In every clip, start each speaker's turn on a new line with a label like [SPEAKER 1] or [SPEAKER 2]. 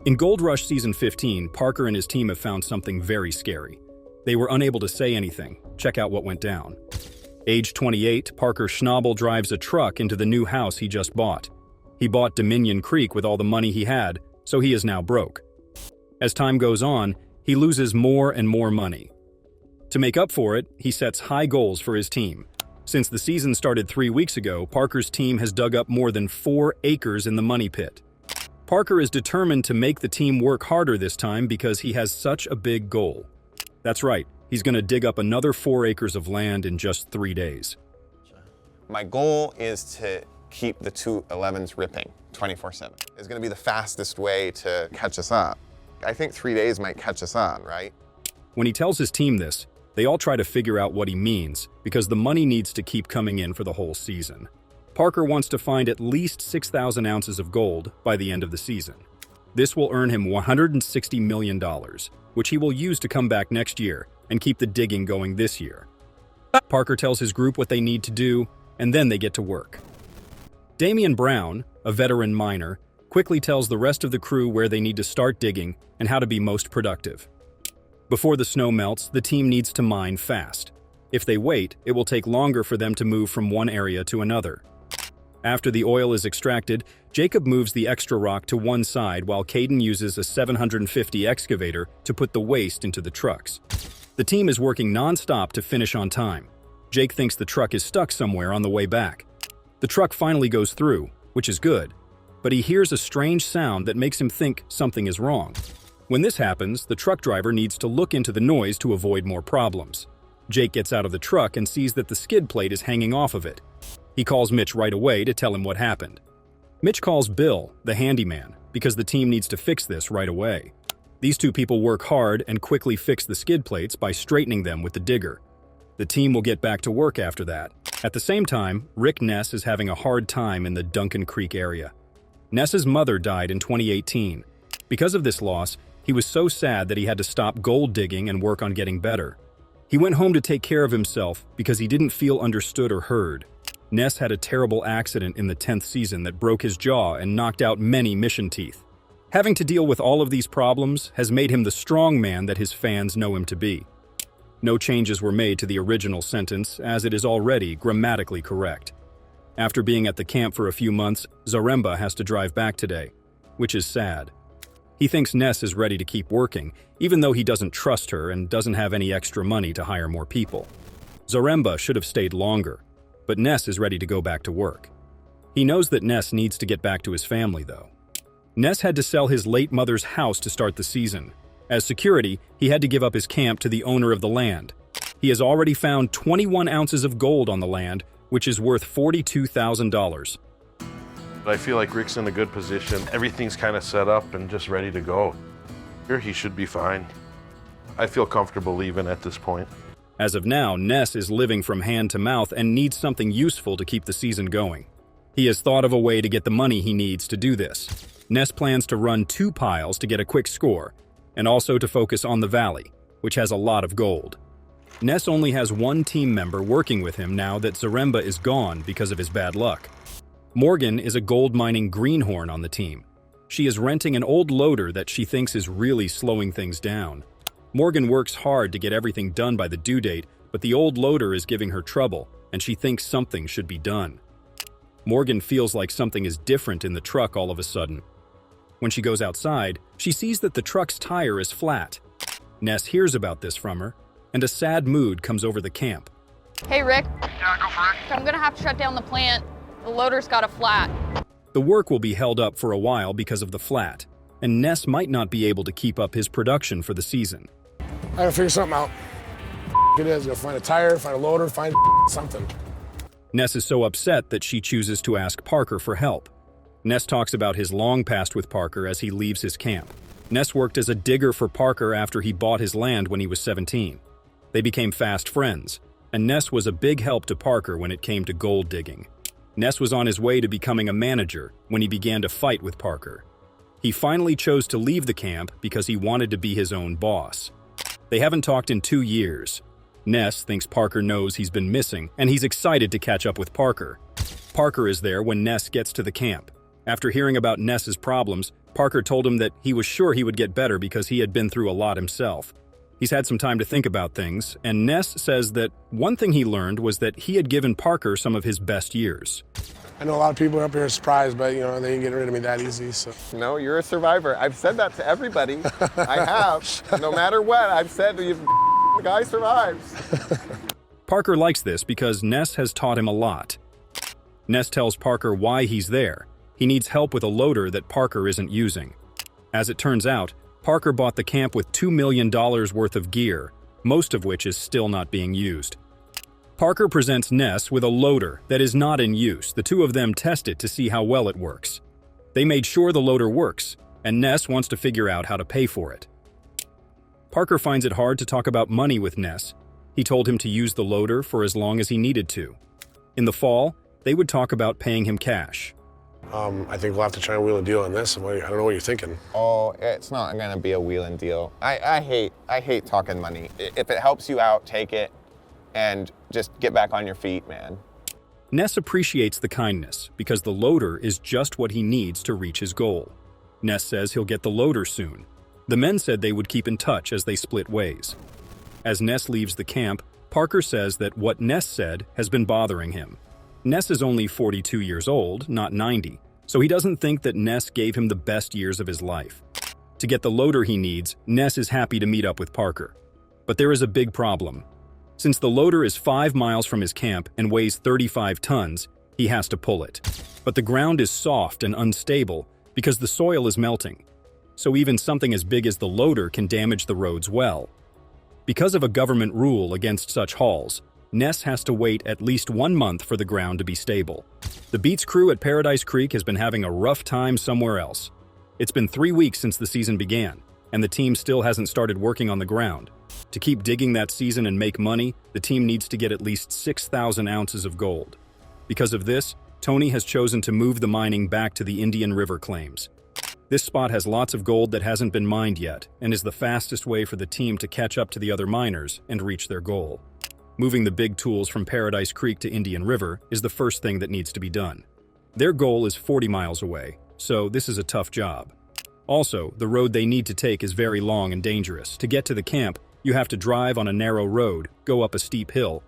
[SPEAKER 1] In Gold Rush Season 15, Parker and his team have found something very scary. They were unable to say anything. Check out what went down. Age 28, Parker Schnabel drives a truck into the new house he just bought. He bought Dominion Creek with all the money he had, so he is now broke. As time goes on, he loses more and more money. To make up for it, he sets high goals for his team. Since the season started 3 weeks ago, Parker's team has dug up more than 4 acres in the money pit. Parker is determined to make the team work harder this time because he has such a big goal. That's right, he's going to dig up another 4 acres of land in just 3 days.
[SPEAKER 2] My goal is to keep the 211s ripping 24/7. It's going to be the fastest way to catch us up. I think 3 days might catch us on, right?
[SPEAKER 1] When he tells his team this, they all try to figure out what he means because the money needs to keep coming in for the whole season. Parker wants to find at least 6,000 ounces of gold by the end of the season. This will earn him $160 million, which he will use to come back next year and keep the digging going this year. Parker tells his group what they need to do, and then they get to work. Damian Brown, a veteran miner, quickly tells the rest of the crew where they need to start digging and how to be most productive. Before the snow melts, the team needs to mine fast. If they wait, it will take longer for them to move from one area to another. After the oil is extracted, Jacob moves the extra rock to one side while Caden uses a 750 excavator to put the waste into the trucks. The team is working non-stop to finish on time. Jake thinks the truck is stuck somewhere on the way back. The truck finally goes through, which is good, but he hears a strange sound that makes him think something is wrong. When this happens, the truck driver needs to look into the noise to avoid more problems. Jake gets out of the truck and sees that the skid plate is hanging off of it. He calls Mitch right away to tell him what happened. Mitch calls Bill, the handyman, because the team needs to fix this right away. These two people work hard and quickly fix the skid plates by straightening them with the digger. The team will get back to work after that. At the same time, Rick Ness is having a hard time in the Duncan Creek area. Ness's mother died in 2018. Because of this loss, he was so sad that he had to stop gold digging and work on getting better. He went home to take care of himself because he didn't feel understood or heard. Ness had a terrible accident in the 10th season that broke his jaw and knocked out many mission teeth. Having to deal with all of these problems has made him the strong man that his fans know him to be. No changes were made to the original sentence, as it is already grammatically correct. After being at the camp for a few months, Zaremba has to drive back today, which is sad. He thinks Ness is ready to keep working, even though he doesn't trust her and doesn't have any extra money to hire more people. Zaremba should have stayed longer, but Ness is ready to go back to work. He knows that Ness needs to get back to his family, though. Ness had to sell his late mother's house to start the season. As security, he had to give up his camp to the owner of the land. He has already found 21 ounces of gold on the land, which is worth $42,000.
[SPEAKER 3] I feel like Rick's in a good position. Everything's kind of set up and just ready to go. Here, he should be fine. I feel comfortable leaving at this point.
[SPEAKER 1] As of now, Ness is living from hand to mouth and needs something useful to keep the season going. He has thought of a way to get the money he needs to do this. Ness plans to run 2 piles to get a quick score, and also to focus on the valley, which has a lot of gold. Ness only has one team member working with him now that Zaremba is gone because of his bad luck. Morgan is a gold mining greenhorn on the team. She is renting an old loader that she thinks is really slowing things down. Morgan works hard to get everything done by the due date, but the old loader is giving her trouble, and she thinks something should be done. Morgan feels like something is different in the truck all of a sudden. When she goes outside, she sees that the truck's tire is flat. Ness hears about this from her, and a sad mood comes over the camp.
[SPEAKER 4] Hey, Rick.
[SPEAKER 5] Yeah, go for it.
[SPEAKER 4] I'm gonna have to shut down the plant. The loader's got a flat.
[SPEAKER 1] The work will be held up for a while because of the flat, and Ness might not be able to keep up his production for the season.
[SPEAKER 5] I gotta figure something out. It is. Gotta find a tire, find a loader, find something.
[SPEAKER 1] Ness is so upset that she chooses to ask Parker for help. Ness talks about his long past with Parker as he leaves his camp. Ness worked as a digger for Parker after he bought his land when he was 17. They became fast friends, and Ness was a big help to Parker when it came to gold digging. Ness was on his way to becoming a manager when he began to fight with Parker. He finally chose to leave the camp because he wanted to be his own boss. They haven't talked in 2 years. Ness thinks Parker knows he's been missing, and he's excited to catch up with Parker. Parker is there when Ness gets to the camp. After hearing about Ness's problems, Parker told him that he was sure he would get better because he had been through a lot himself. He's had some time to think about things, and Ness says that one thing he learned was that he had given Parker some of his best years.
[SPEAKER 5] I know a lot of people up here are surprised, but they ain't getting rid of me that easy. So.
[SPEAKER 2] No, you're a survivor. I've said that to everybody. I have. No matter what, I've said the guy survives.
[SPEAKER 1] Parker likes this because Ness has taught him a lot. Ness tells Parker why he's there. He needs help with a loader that Parker isn't using. As it turns out, Parker bought the camp with $2 million worth of gear, most of which is still not being used. Parker presents Ness with a loader that is not in use. The two of them test it to see how well it works. They made sure the loader works, and Ness wants to figure out how to pay for it. Parker finds it hard to talk about money with Ness. He told him to use the loader for as long as he needed to. In the fall, they would talk about paying him cash.
[SPEAKER 5] I think we'll have to try and wheel a deal on this. I don't know what you're thinking.
[SPEAKER 2] Oh, it's not gonna be a wheeling deal. I hate talking money. If it helps you out, take it and just get back on your feet, man.
[SPEAKER 1] Ness appreciates the kindness because the loader is just what he needs to reach his goal. Ness says he'll get the loader soon. The men said they would keep in touch as they split ways. As Ness leaves the camp, Parker says that what Ness said has been bothering him. Ness is only 42 years old, not 90, so he doesn't think that Ness gave him the best years of his life. To get the loader he needs, Ness is happy to meet up with Parker. But there is a big problem. Since the loader is 5 miles from his camp and weighs 35 tons, he has to pull it. But the ground is soft and unstable because the soil is melting. So even something as big as the loader can damage the roads well. Because of a government rule against such hauls, Ness has to wait at least 1 month for the ground to be stable. The Beats crew at Paradise Creek has been having a rough time somewhere else. It's been 3 weeks since the season began, and the team still hasn't started working on the ground. To keep digging that season and make money, the team needs to get at least 6,000 ounces of gold. Because of this, Tony has chosen to move the mining back to the Indian River claims. This spot has lots of gold that hasn't been mined yet, and is the fastest way for the team to catch up to the other miners and reach their goal. Moving the big tools from Paradise Creek to Indian River is the first thing that needs to be done. Their goal is 40 miles away, so this is a tough job. Also, the road they need to take is very long and dangerous. To get to the camp, you have to drive on a narrow road, go up a steep hill,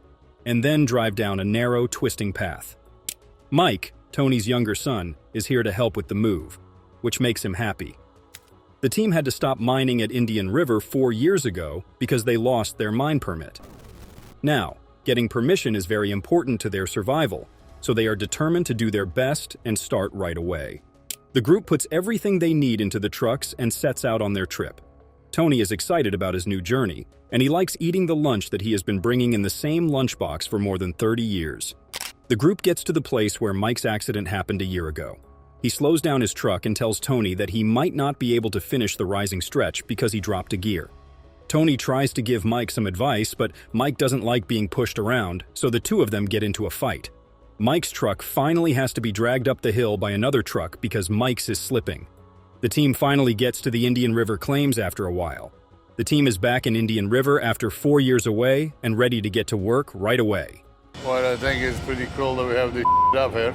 [SPEAKER 1] and then drive down a narrow, twisting path. Mike, Tony's younger son, is here to help with the move, which makes him happy. The team had to stop mining at Indian River 4 years ago because they lost their mine permit. Now, getting permission is very important to their survival, so they are determined to do their best and start right away. The group puts everything they need into the trucks and sets out on their trip. Tony is excited about his new journey, and he likes eating the lunch that he has been bringing in the same lunchbox for more than 30 years. The group gets to the place where Mike's accident happened a year ago. He slows down his truck and tells Tony that he might not be able to finish the rising stretch because he dropped a gear. Tony tries to give Mike some advice, but Mike doesn't like being pushed around, so the two of them get into a fight. Mike's truck finally has to be dragged up the hill by another truck because Mike's is slipping. The team finally gets to the Indian River claims after a while. The team is back in Indian River after 4 years away and ready to get to work right away.
[SPEAKER 6] Well, I think it's pretty cool that we have this up here.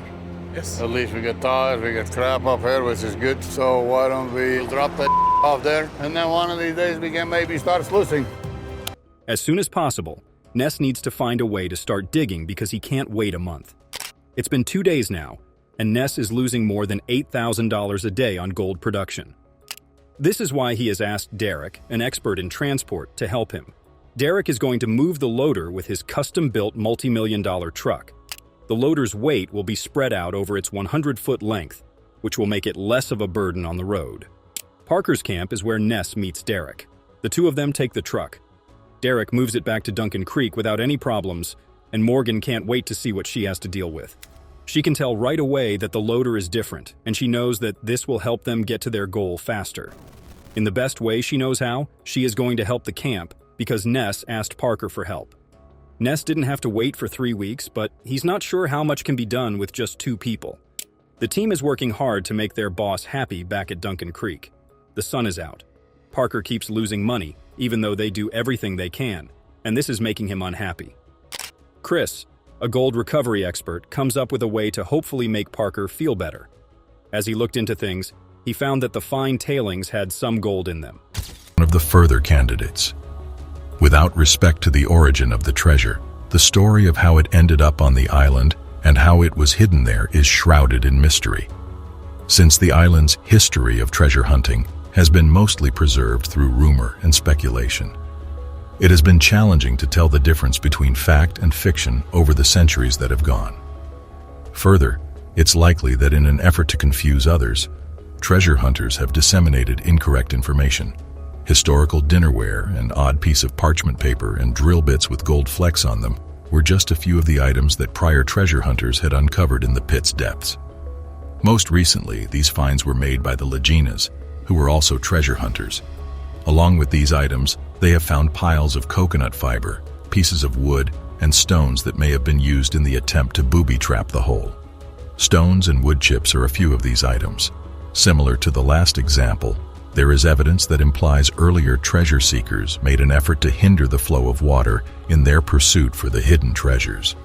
[SPEAKER 5] Yes.
[SPEAKER 6] At least we got tires, we got crap up here, which is good. So why don't we drop that off there, and then one of these days we can maybe start sluicing.
[SPEAKER 1] As soon as possible, Ness needs to find a way to start digging because he can't wait a month. It's been 2 days now, and Ness is losing more than $8,000 a day on gold production. This is why he has asked Derek, an expert in transport, to help him. Derek is going to move the loader with his custom-built multi-million-dollar truck. The loader's weight will be spread out over its 100-foot length, which will make it less of a burden on the road. Parker's camp is where Ness meets Derek. The two of them take the truck. Derek moves it back to Duncan Creek without any problems, and Morgan can't wait to see what she has to deal with. She can tell right away that the loader is different, and she knows that this will help them get to their goal faster. In the best way she knows how, she is going to help the camp because Ness asked Parker for help. Ness didn't have to wait for 3 weeks, but he's not sure how much can be done with just 2 people. The team is working hard to make their boss happy back at Duncan Creek. The sun is out. Parker keeps losing money, even though they do everything they can, and this is making him unhappy. Chris, a gold recovery expert, comes up with a way to hopefully make Parker feel better. As he looked into things, he found that the fine tailings had some gold in them.
[SPEAKER 7] One of the further candidates. Without respect to the origin of the treasure, the story of how it ended up on the island and how it was hidden there is shrouded in mystery. Since the island's history of treasure hunting has been mostly preserved through rumor and speculation, it has been challenging to tell the difference between fact and fiction over the centuries that have gone. Further, it's likely that in an effort to confuse others, treasure hunters have disseminated incorrect information. Historical dinnerware, an odd piece of parchment paper, and drill bits with gold flecks on them were just a few of the items that prior treasure hunters had uncovered in the pit's depths. Most recently, these finds were made by the Leginas, who were also treasure hunters. Along with these items, they have found piles of coconut fiber, pieces of wood, and stones that may have been used in the attempt to booby-trap the hole. Stones and wood chips are a few of these items. Similar to the last example, there is evidence that implies earlier treasure seekers made an effort to hinder the flow of water in their pursuit for the hidden treasures.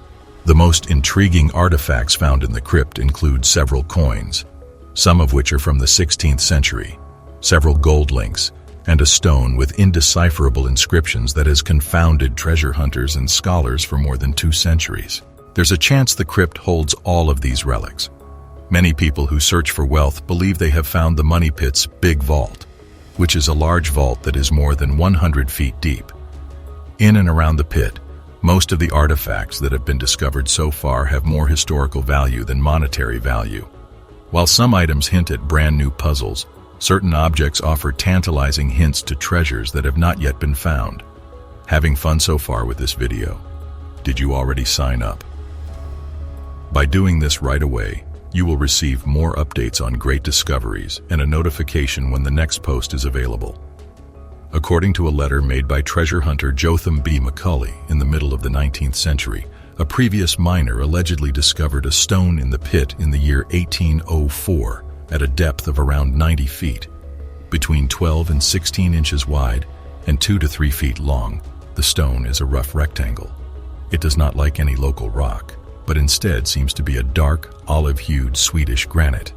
[SPEAKER 7] The most intriguing artifacts found in the crypt include several coins, some of which are from the 16th century, several gold links, and a stone with indecipherable inscriptions that has confounded treasure hunters and scholars for more than 2 centuries. There's a chance the crypt holds all of these relics. Many people who search for wealth believe they have found the Money Pit's Big Vault, which is a large vault that is more than 100 feet deep. In and around the pit, most of the artifacts that have been discovered so far have more historical value than monetary value. While some items hint at brand new puzzles, certain objects offer tantalizing hints to treasures that have not yet been found. Having fun so far with this video? Did you already sign up? By doing this right away, you will receive more updates on great discoveries and a notification when the next post is available. According to a letter made by treasure hunter Jotham B. McCulley in the middle of the 19th century, a previous miner allegedly discovered a stone in the pit in the year 1804 at a depth of around 90 feet. Between 12 and 16 inches wide and 2 to 3 feet long, the stone is a rough rectangle. It does not like any local rock, but instead seems to be a dark, olive-hued Swedish granite.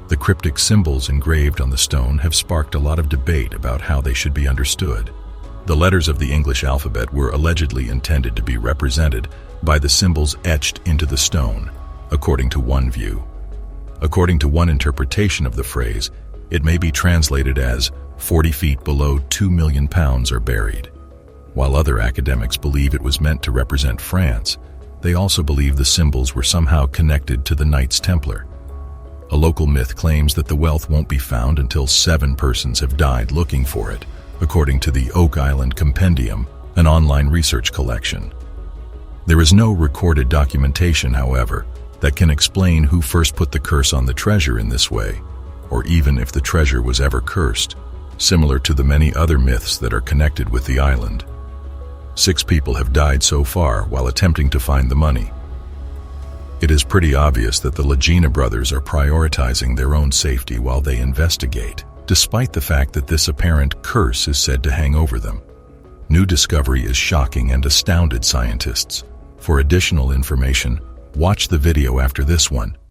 [SPEAKER 7] The cryptic symbols engraved on the stone have sparked a lot of debate about how they should be understood. The letters of the English alphabet were allegedly intended to be represented by the symbols etched into the stone, according to one view. According to one interpretation of the phrase, it may be translated as 40 feet below 2 million pounds are buried. While other academics believe it was meant to represent France, they also believe the symbols were somehow connected to the Knights Templar. A local myth claims that the wealth won't be found until 7 persons have died looking for it, according to the Oak Island Compendium, an online research collection. There is no recorded documentation, however, that can explain who first put the curse on the treasure in this way, or even if the treasure was ever cursed, similar to the many other myths that are connected with the island. 6 people have died so far while attempting to find the money. It is pretty obvious that the Legina brothers are prioritizing their own safety while they investigate, despite the fact that this apparent curse is said to hang over them. New discovery is shocking and astounded scientists. For additional information, watch the video after this one.